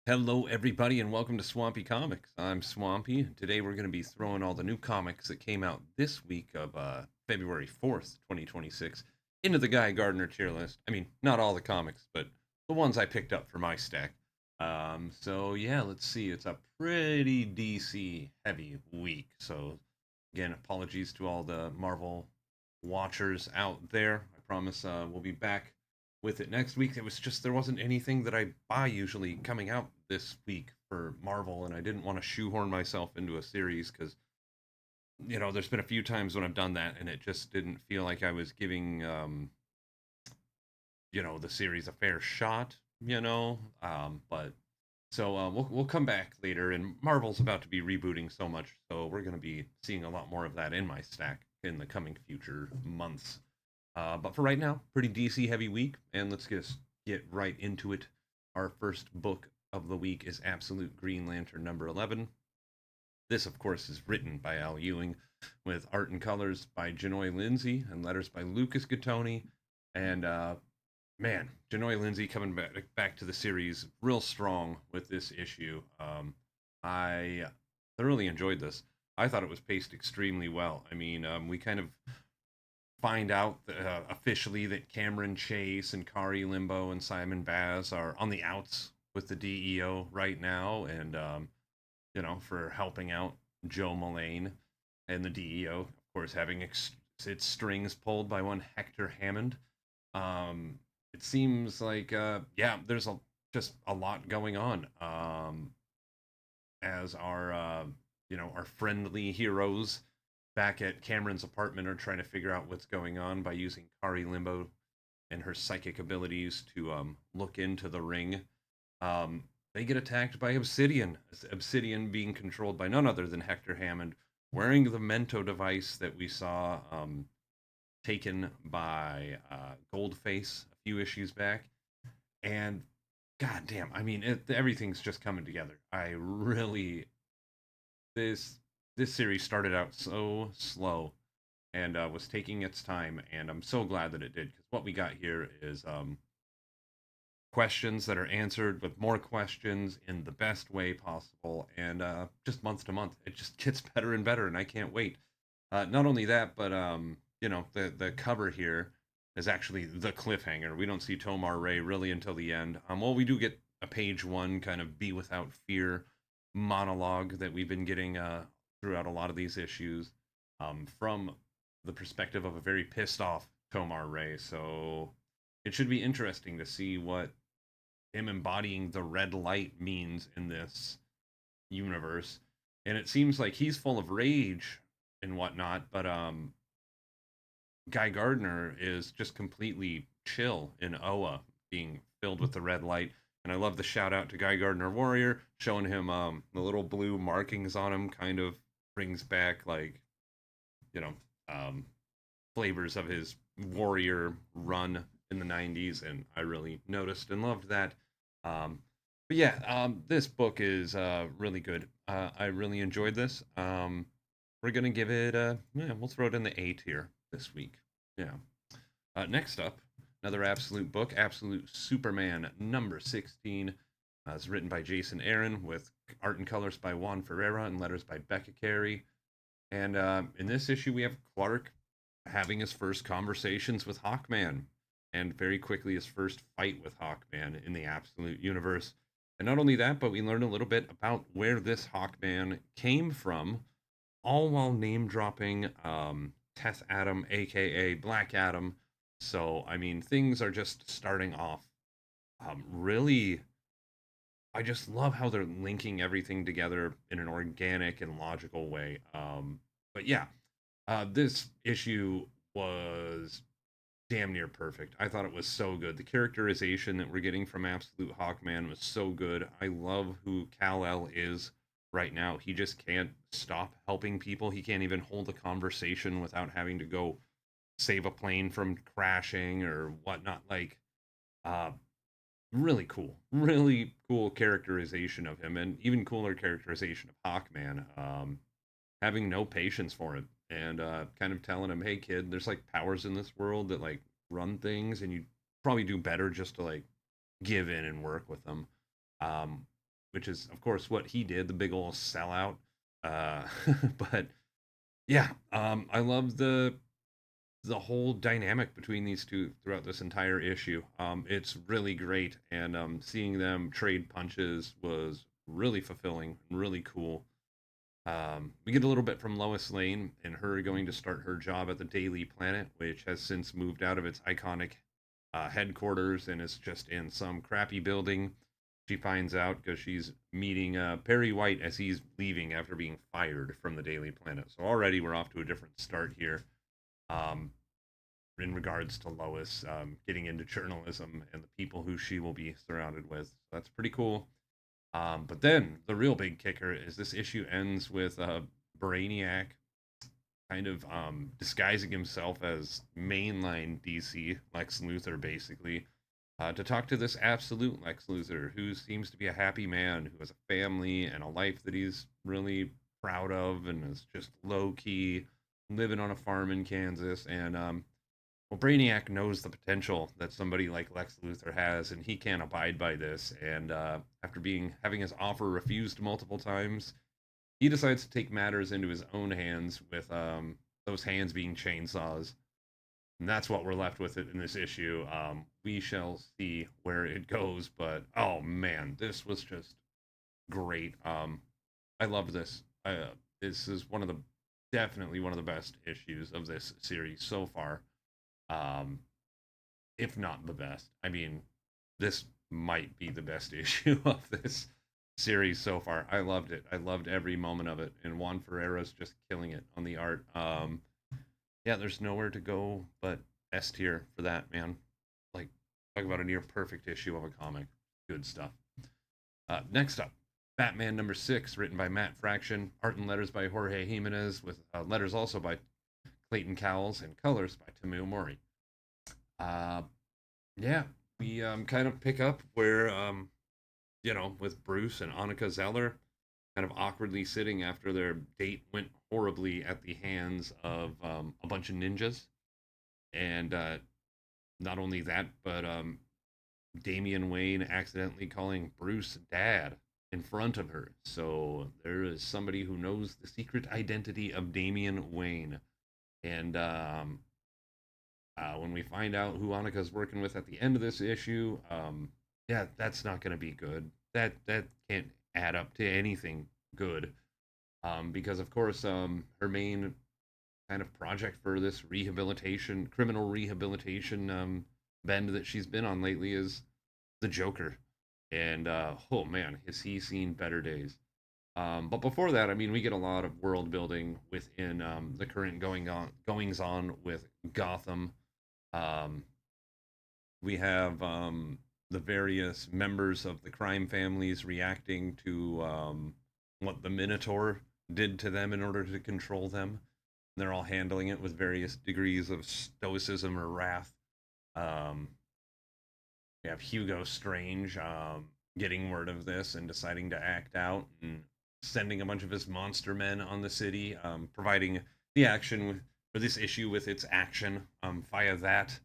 Hello, everybody, and welcome to Swampy Comics. I'm Swampy, and today we're going to be throwing all the new comics that came out this week of February 4th, 2026, into the Guy Gardner tier list. I mean, not all the comics, but the ones I picked up for my stack. So yeah, let's see. It's a pretty DC heavy week. So, again, apologies to all the Marvel watchers out there. I promise we'll be back with it next week. It was just there wasn't anything that I buy usually coming out this week for Marvel, and I didn't want to shoehorn myself into a series because there's been a few times when I've done that, and it just didn't feel like I was giving the series a fair shot. But so we'll come back later, and Marvel's about to be rebooting so much, so we're going to be seeing a lot more of that in my stack in the coming future months. But for right now, pretty DC heavy week, and let's just get right into it. Our first book of the week is Absolute Green Lantern number 11. This, of course, is written by Al Ewing, with art and colors by Janoy Lindsay and letters by Lucas Gattoni. And man, Janoy Lindsay coming back to the series real strong with this issue. I thoroughly enjoyed this. I thought it was paced extremely well. I mean, we kind of find out officially that Cameron Chase and Kari Limbo and Simon Baz are on the outs with the DEO right now, and for helping out Joe Mullane and the DEO, of course, having its strings pulled by one Hector Hammond. It seems like yeah, there's just a lot going on. As our friendly heroes back at Cameron's apartment are trying to figure out what's going on by using Kari Limbo and her psychic abilities to look into the ring. They get attacked by Obsidian. Obsidian being controlled by none other than Hector Hammond, wearing the Mento device that we saw taken by Goldface a few issues back. And god damn, I mean, everything's just coming together. I really this this series started out so slow and was taking its time, and I'm so glad that it did because what we got here is questions that are answered with more questions in the best way possible, and just month to month, it just gets better and better, and I can't wait. Not only that, but the cover here is actually the cliffhanger. We don't see Tomar Ray really until the end. Well, we do get a page one kind of be without fear monologue that we've been getting throughout a lot of these issues from the perspective of a very pissed off Tomar Ray. So it should be interesting to see what him embodying the red light means in this universe. And it seems like he's full of rage and whatnot, but Guy Gardner is just completely chill in Oa, being filled with the red light. And I love the shout out to Guy Gardner Warrior, showing him the little blue markings on him, kind of brings back like you know um, flavors of his Warrior run in the '90s, and I really noticed and loved that. Um, but yeah, this book is really good. I really enjoyed this. We're gonna give it yeah, we'll throw it in the A tier this week. Yeah. Next up, another Absolute book, Absolute Superman number 16. It's written by Jason Aaron with art and colors by Juan Ferreira and letters by Becca Carey. And in this issue, we have Clark having his first conversations with Hawkman, and very quickly his first fight with Hawkman in the Absolute universe. And not only that, but we learn a little bit about where this Hawkman came from, all while name dropping Teth Adam, aka Black Adam. So, I mean, things are just starting off really. I just love how they're linking everything together in an organic and logical way. But yeah, this issue was damn near perfect. I thought it was so good. The characterization that we're getting from Absolute Hawkman was so good. I love who Kal-El is right now. He just can't stop helping people. He can't even hold a conversation without having to go save a plane from crashing or whatnot. Like, uh, really cool characterization of him, and even cooler characterization of Hawkman. Having no patience for him and kind of telling him, "Hey, kid, there's like powers in this world that like run things, and you probably do better just to like give in and work with them." Um, which is of course what he did, the big old sellout. Uh, but yeah, I love the whole dynamic between these two throughout this entire issue. It's really great, and seeing them trade punches was really fulfilling and really cool. We get a little bit from Lois Lane and her going to start her job at the Daily Planet, which has since moved out of its iconic headquarters and is just in some crappy building. She finds out because she's meeting Perry White as he's leaving after being fired from the Daily Planet. So already we're off to a different start here. Um, in regards to Lois getting into journalism and the people who she will be surrounded with. So that's pretty cool. But then the real big kicker is this issue ends with Brainiac kind of disguising himself as mainline DC Lex Luthor, basically, to talk to this absolute Lex Luthor who seems to be a happy man who has a family and a life that he's really proud of and is just low key living on a farm in Kansas. And well, Brainiac knows the potential that somebody like Lex Luthor has, and he can't abide by this. And after being having his offer refused multiple times, he decides to take matters into his own hands, with those hands being chainsaws. And that's what we're left with it in this issue. We shall see where it goes, but oh man, this was just great. I love this. This is one of the definitely one of the best issues of this series so far. Um, if not the best. I mean, this might be the best issue of this series so far. I loved it. I loved every moment of it, and Juan Ferreira's just killing it on the art. Yeah, there's nowhere to go but S tier for that, man. Like, talk about a near perfect issue of a comic. Good stuff. Next up, Batman #6, written by Matt Fraction, art and letters by Jorge Jimenez, with letters also by Clayton Cowles and colors by Tamu Mori. Uh, yeah, we kind of pick up where with Bruce and Annika Zeller kind of awkwardly sitting after their date went horribly at the hands of a bunch of ninjas, and not only that, but Damian Wayne accidentally calling Bruce dad in front of her. So there is somebody who knows the secret identity of Damian Wayne, and when we find out who Annika's working with at the end of this issue, yeah, that's not going to be good. That can't add up to anything good. Because of course, her main kind of project for this rehabilitation, criminal rehabilitation bend that she's been on lately is the Joker. And oh man, has he seen better days? But before that, I mean, we get a lot of world building within the current goings on with Gotham. um, we have the various members of the crime families reacting to what the Minotaur did to them in order to control them. They're all handling it with various degrees of stoicism or wrath. Um, we have Hugo Strange getting word of this and deciding to act out and sending a bunch of his monster men on the city, providing the action for this issue with its action via that.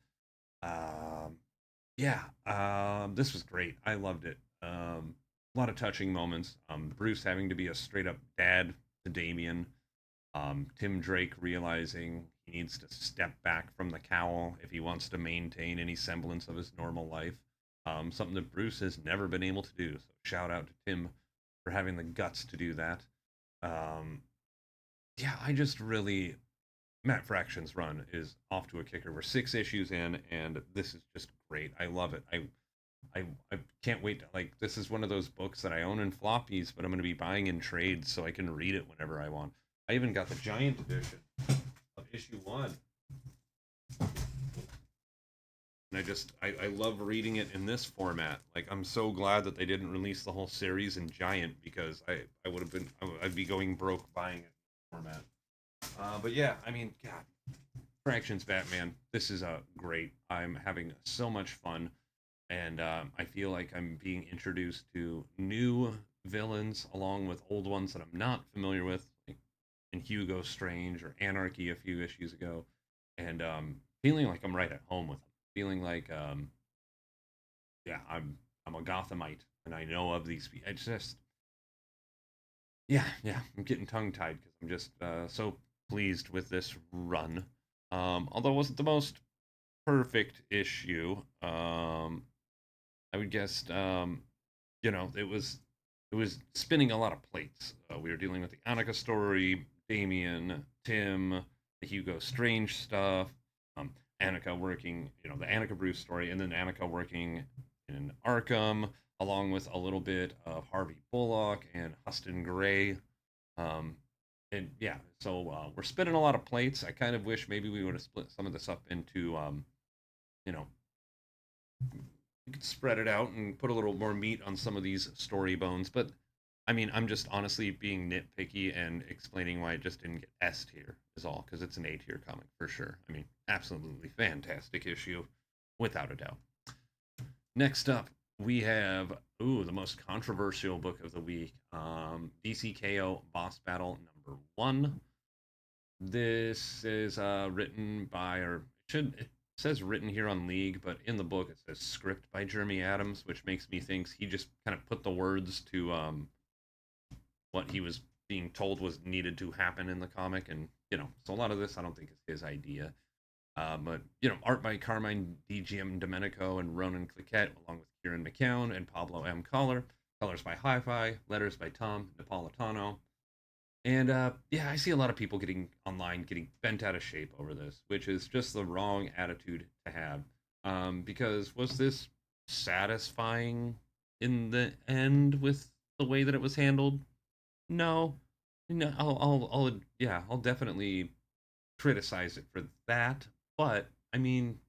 Um, yeah, this was great. I loved it. A lot of touching moments. Bruce having to be a straight up dad to Damien. Tim Drake realizing he needs to step back from the cowl if he wants to maintain any semblance of his normal life. Something that Bruce has never been able to do. So shout out to Tim for having the guts to do that. Um, yeah, I just really Matt Fraction's run is off to a kicker. We're 6 issues in, and this is just great. I love it. I can't wait to, like, this is one of those books that I own in floppies, but I'm going to be buying in trades so I can read it whenever I want. I even got the giant edition of issue 1, and I love reading it in this format. Like, I'm so glad that they didn't release the whole series in giant, because I would have been I'd be going broke buying it in format. But yeah, I mean, God, Fractions Batman. This is great. I'm having so much fun, and I feel like I'm being introduced to new villains along with old ones that I'm not familiar with, like in Hugo Strange or Anarchy a few issues ago, and feeling like I'm right at home with them. Feeling like yeah, I'm a Gothamite and I know of these. I just, yeah, yeah, I'm getting tongue tied because I'm just so pleased with this run. Although it wasn't the most perfect issue. I would guess, it was spinning a lot of plates. We were dealing with the Annika story, Damien, Tim, the Hugo Strange stuff, um, Annika working, the Annika Bruce story, and then Annika working in Arkham, along with a little bit of Harvey Bullock and Huston Gray. Um, and yeah, so we're spinning a lot of plates. I kind of wish maybe we would have split some of this up into, you know, you could spread it out and put a little more meat on some of these story bones. But I mean, I'm just honestly being nitpicky and explaining why it just didn't get S tier is all, because it's an A tier comic for sure. I mean, absolutely fantastic issue, without a doubt. Next up, we have the most controversial book of the week, DCKO Boss Battle #1. This is written by, or it says written here on League, but in the book it says script by Jeremy Adams, which makes me think he just kind of put the words to what he was being told was needed to happen in the comic, and so a lot of this I don't think is his idea. But art by Carmine DGM Domenico and Ronan Cliquette, along with Kieran McCown and Pablo M. Collar. Colors by Hi-Fi, letters by Tom Napolitano. And yeah, I see a lot of people getting online getting bent out of shape over this, which is just the wrong attitude to have. Because was this satisfying in the end with the way that it was handled? No, no. Yeah, I'll definitely criticize it for that. But I mean,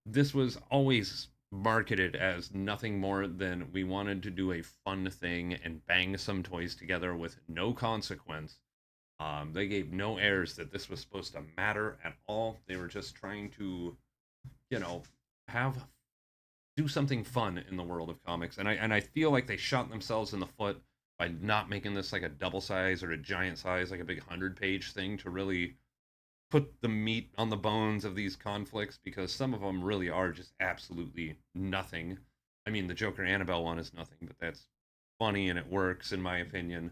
this was always marketed as nothing more than we wanted to do a fun thing and bang some toys together with no consequence. They gave no airs that this was supposed to matter at all. They were just trying to, you know, have do something fun in the world of comics, and I feel like they shot themselves in the foot by not making this like a double size or a giant size, like a big 100-page thing to really put the meat on the bones of these conflicts, because some of them really are just absolutely nothing. I mean, the Joker Annabelle one is nothing, but that's funny and it works in my opinion.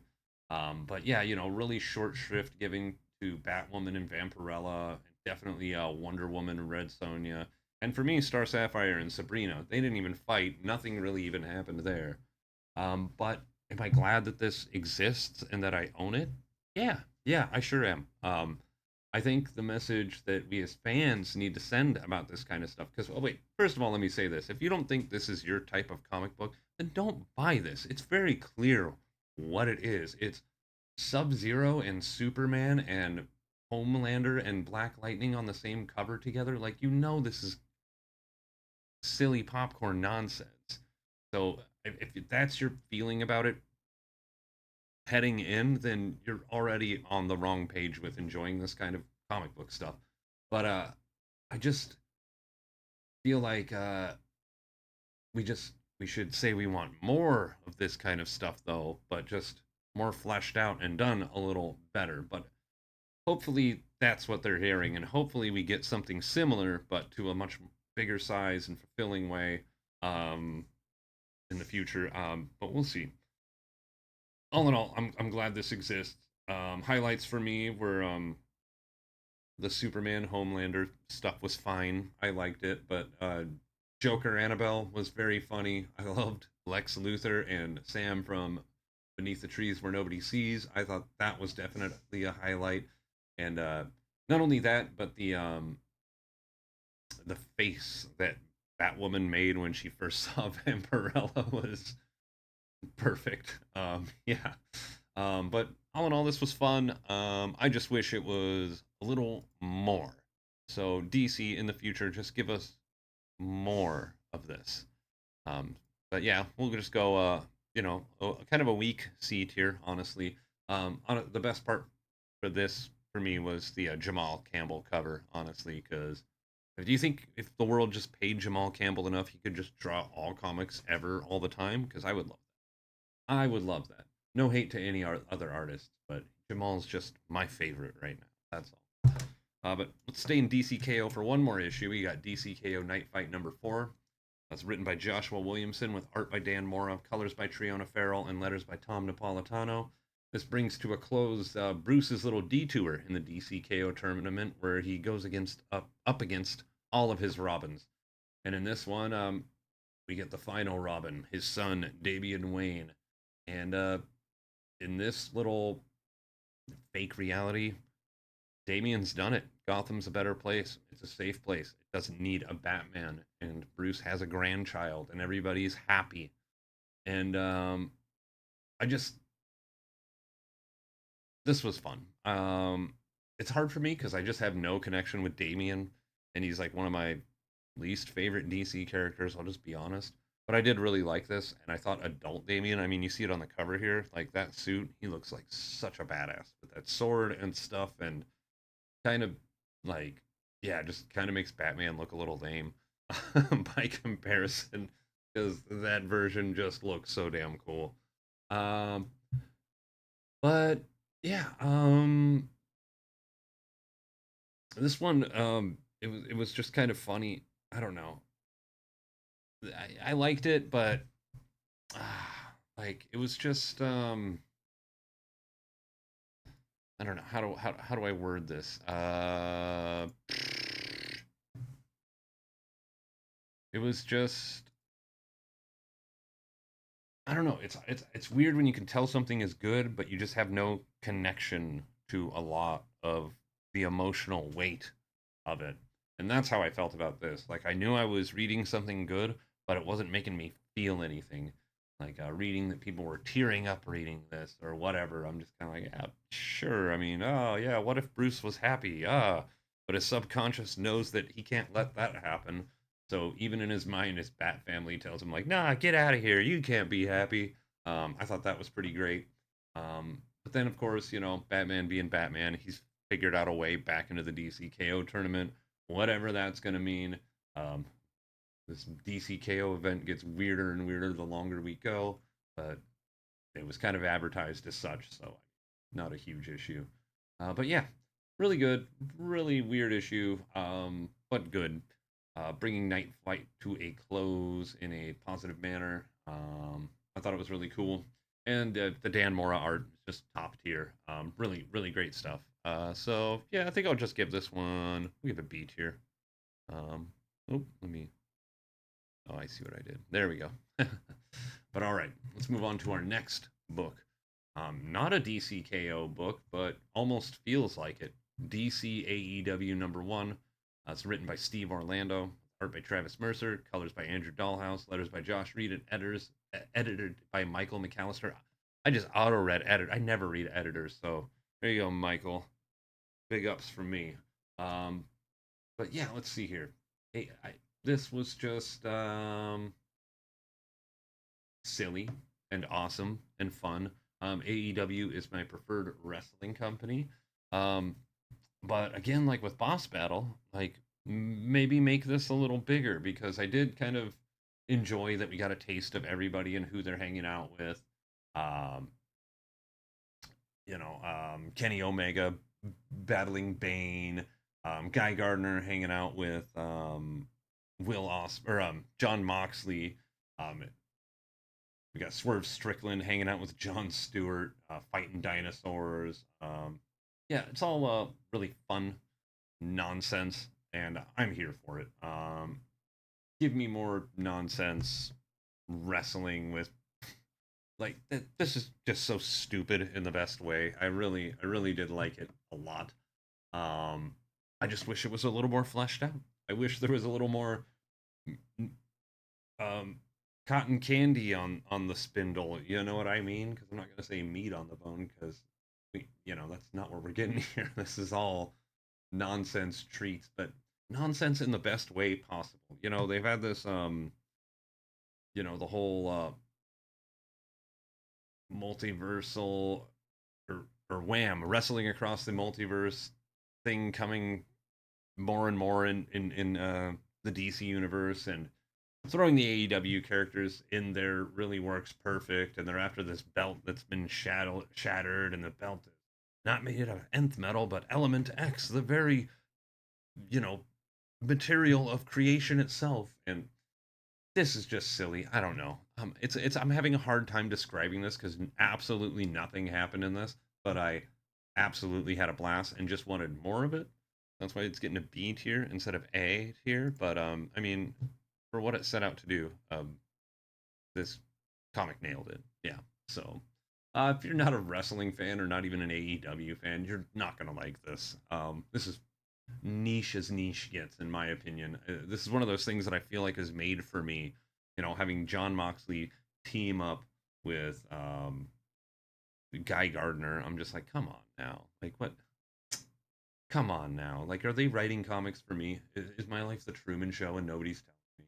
But yeah, really short shrift giving to Batwoman and Vampirella, and definitely Wonder Woman and Red Sonja. And for me, Star Sapphire and Sabrina, they didn't even fight. Nothing really even happened there. But am I glad that this exists and that I own it? Yeah, yeah, I sure am. I think the message that we as fans need to send about this kind of stuff, because, oh, wait, first of all, let me say this. If you don't think this is your type of comic book, then don't buy this. It's very clear what it is. It's Sub Zero and Superman and Homelander and Black Lightning on the same cover together. Like, this is silly popcorn nonsense. So if that's your feeling about it heading in, then you're already on the wrong page with enjoying this kind of comic book stuff. But I just feel like we should say we want more of this kind of stuff though, but just more fleshed out and done a little better. But hopefully that's what they're hearing, and hopefully we get something similar but to a much bigger size and fulfilling way um, in the future. But we'll see. All in all, I'm glad this exists. Highlights for me were the Superman Homelander stuff was fine. I liked it, but Joker Annabelle was very funny. I loved Lex Luthor and Sam from Beneath the Trees Where Nobody Sees. I thought that was definitely a highlight. And not only that, but the face that Batwoman made when she first saw Vampirella was perfect. Yeah. But all in all, this was fun. I just wish it was a little more. So DC in the future, just give us more of this. Um, but yeah, we'll just go. Kind of a weak C tier, honestly. The best part for this for me was the Jamal Campbell cover, honestly, because do you think if the world just paid Jamal Campbell enough, he could just draw all comics ever, all the time? Because I would love that. No hate to any other artists, but Jamal's just my favorite right now. That's all. But let's stay in DCKO for one more issue. We got DCKO Knightfight #4. It's written by Joshua Williamson with art by Dan Mora, colors by Triona Farrell, and letters by Tom Napolitano. This brings to a close Bruce's little detour in the DCKO tournament where he goes up against all of his Robins. And in this one, we get the final Robin, his son, Damian Wayne. And in this little fake reality, Damian's done it. Gotham's a better place. It's a safe place. It doesn't need a Batman. And Bruce has a grandchild, and everybody's happy. And I just, this was fun. It's hard for me because I just have no connection with Damian, and he's like one of my least favorite DC characters. I'll just be honest. But I did really like this, and I thought adult Damian. I mean, you see it on the cover here, like that suit. He looks like such a badass with that sword and stuff, and kind of like, yeah, just kind of makes Batman look a little lame by comparison, because that version just looks so damn cool. Um, but yeah, this one, it was just kind of funny. I don't know. I liked it, but like it was just I don't know how do I word this. It was just I don't know. It's weird when you can tell something is good, but you just have no connection to a lot of the emotional weight of it. And that's how I felt about this. Like I knew I was reading something good, but it wasn't making me feel anything. Like reading that people were tearing up reading this or whatever. I'm just kind of like, yeah, sure. I mean, oh yeah, what if Bruce was happy? But his subconscious knows that he can't let that happen. So even in his mind, his bat family tells him like, "Nah, get out of here. You can't be happy." I thought that was pretty great. But then, of course, Batman being Batman, he's figured out a way back into the DCKO tournament, whatever that's going to mean. Um, this DCKO event gets weirder and weirder the longer we go, but it was kind of advertised as such, so not a huge issue. But yeah, really good, really weird issue, but good. Bringing Knightfight to a close in a positive manner. I thought it was really cool, and the Dan Mora art is just top tier. Really, really great stuff. So yeah, I think I'll just give this one. We have a B tier. Um, oh, let me. Oh, I see what I did. There we go. But all right, let's move on to our next book. Not a DCKO book, but almost feels like it. DCAEW number one. It's written by Steve Orlando, art by Travis Mercer, colors by Andrew Dahlhaus, letters by Josh Reed, and edited by Michael McAllister. I just auto read edit. I never read editors, so there you go, Michael. Big ups from me. Um, but yeah, let's see here. Hey, this was just silly and awesome and fun. AEW is my preferred wrestling company. Um, but again, like with Boss Battle, like maybe make this a little bigger because I did kind of enjoy that we got a taste of everybody and who they're hanging out with. Um, Kenny Omega battling Bane, Guy Gardner hanging out with Will Os or John Moxley. We got Swerve Strickland hanging out with Jon Stewart, fighting dinosaurs. Yeah, it's all really fun nonsense, and I'm here for it. Give me more nonsense wrestling with this is just so stupid in the best way. I really did like it a lot. Um, I just wish it was a little more fleshed out. I wish there was a little more um, cotton candy on the spindle. You know what I mean? Because I'm not gonna say meat on the bone because that's not what we're getting here. This is all nonsense treats, but nonsense in the best way possible. They've had this the whole multiversal or wham wrestling across the multiverse thing coming more and more in the DC universe, and throwing the AEW characters in there really works perfect. And they're after this belt that's been shattered, and the belt is not made out of nth metal, but element X, the very you know material of creation itself. And this is just silly. I don't know. It's I'm having a hard time describing this because absolutely nothing happened in this, but I absolutely had a blast and just wanted more of it. That's why it's getting a B tier instead of A tier. But I mean, for what it set out to do, this comic nailed it. Yeah. So if you're not a wrestling fan or not even an AEW fan, you're not gonna like this. This is niche as niche gets, in my opinion. This is one of those things that I feel like is made for me. You know, having John Moxley team up with Guy Gardner, I'm just like, come on now, like what? Come on now, like, are they writing comics for me? Is my life the Truman Show and nobody's telling me?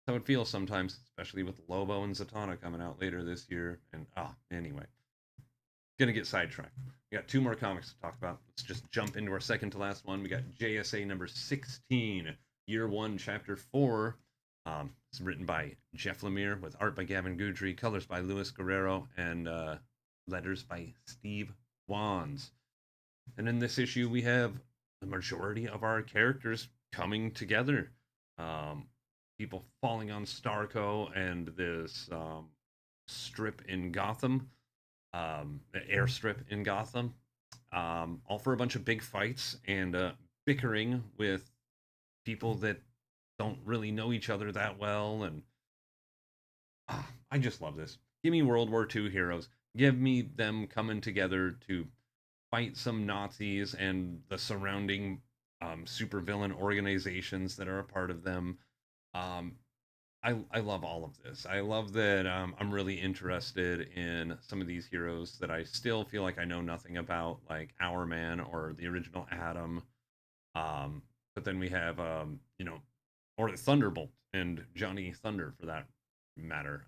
That's how it feels sometimes, especially with Lobo and Zatanna coming out later this year. And anyway, gonna get sidetracked. We got two more comics to talk about. Let's just jump into our second to last one. We got JSA number 16, Year 1, Chapter 4. It's written by Jeff Lemire with art by Gavin Guidry, colors by Luis Guerrero, and letters by Steve Wands. And in this issue, we have the majority of our characters coming together. Um, People falling on Starco and this strip in Gotham, airstrip in Gotham, all for a bunch of big fights and bickering with people that don't really know each other that well. And I just love this. Give me World War II heroes. Give me them coming together to fight some Nazis and the surrounding supervillain organizations that are a part of them. Um, I love all of this. I love that I'm really interested in some of these heroes that I still feel like I know nothing about, like Our Man or the original Adam. But then we have, or Thunderbolt and Johnny Thunder for that matter.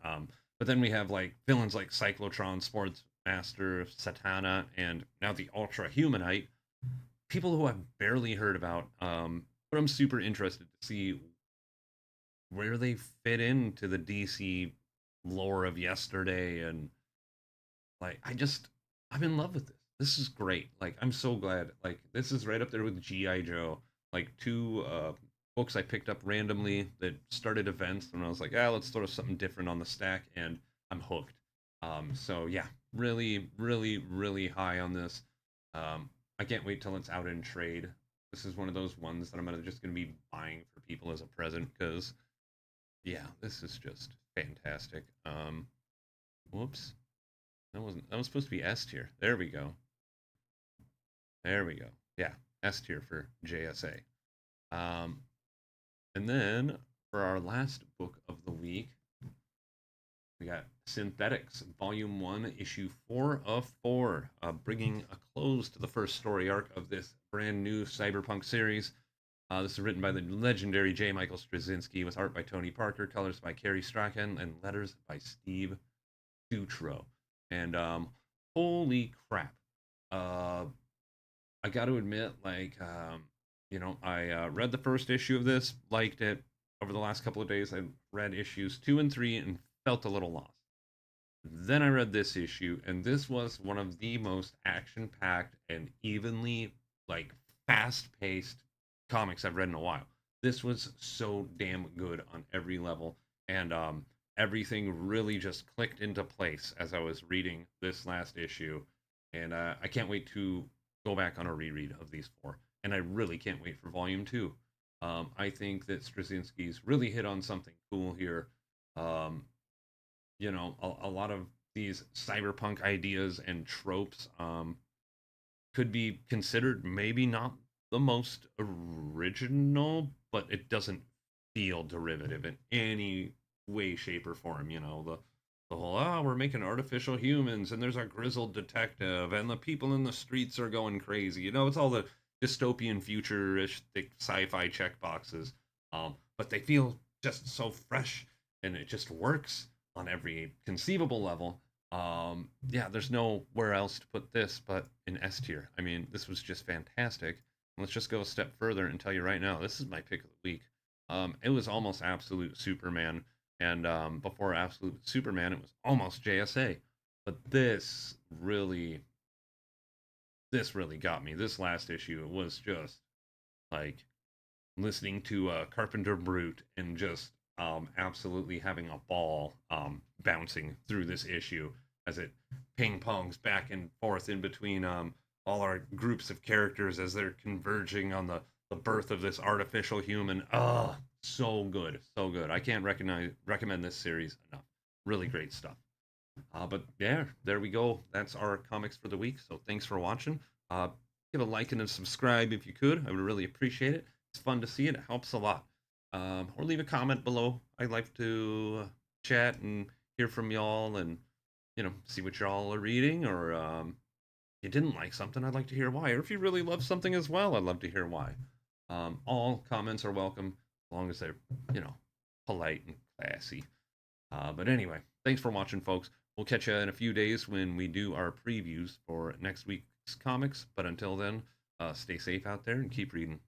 But then we have like villains like Cyclotron, Sports Master, Satana, and now the Ultra Humanite. People who I've barely heard about, but I'm super interested to see where they fit into the DC lore of yesterday. And like, I'm in love with this. This is great. Like, I'm so glad. Like, this is right up there with GI Joe. Like, two books I picked up randomly that started events, and I was like, let's throw something different on the stack, and I'm hooked. So yeah, really, really, really high on this. I can't wait till it's out in trade. This is one of those ones that just gonna be buying for people as a present because yeah, this is just fantastic. Whoops. That was supposed to be S tier. There we go. There we go. Yeah, S tier for JSA. Um, and then for our last book of the week, we got Synthetics, Volume 1, Issue 4 of 4, bringing a close to the first story arc of this brand new cyberpunk series. This is written by the legendary J. Michael Straczynski with art by Tony Parker, colors by Kerry Strachan, and letters by Steve Dutro. And holy crap. Uh, I got to admit, like, I read the first issue of this, liked it. Over the last couple of days, I read issues 2 and 3 and felt a little lost. Then I read this issue, and this was one of the most action packed and evenly, like, fast paced comics I've read in a while. This was so damn good on every level, and everything really just clicked into place as I was reading this last issue. And I can't wait to go back on a reread of these four. And I really can't wait for volume two. I think that Straczynski's really hit on something cool here. Um, a lot of these cyberpunk ideas and tropes could be considered maybe not the most original, but it doesn't feel derivative in any way, shape, or form. The whole we're making artificial humans, and there's a grizzled detective, and the people in the streets are going crazy. It's all the dystopian, futuristic sci-fi check boxes, but they feel just so fresh, and it just works on every conceivable level. Yeah, there's nowhere else to put this but in S tier. I mean, this was just fantastic. Let's just go a step further and tell you right now, this is my pick of the week. It was almost Absolute Superman, and before Absolute Superman, it was almost JSA. But this really got me. This last issue was just like listening to Carpenter Brute and just Absolutely having a ball bouncing through this issue as it ping pongs back and forth in between all our groups of characters as they're converging on the birth of this artificial human. So good, so good. I can't recommend this series enough. Really great stuff. But yeah, there we go. That's our comics for the week. So thanks for watching. Uh, give a like and a subscribe if you could. I would really appreciate it. It's fun to see it. It helps a lot. Or leave a comment below. I'd like to chat and hear from y'all and, see what y'all are reading. Or if you didn't like something, I'd like to hear why. Or if you really love something as well, I'd love to hear why. All comments are welcome as long as they're, you know, polite and classy. But anyway, thanks for watching, folks. We'll catch you in a few days when we do our previews for next week's comics. But until then, stay safe out there and keep reading.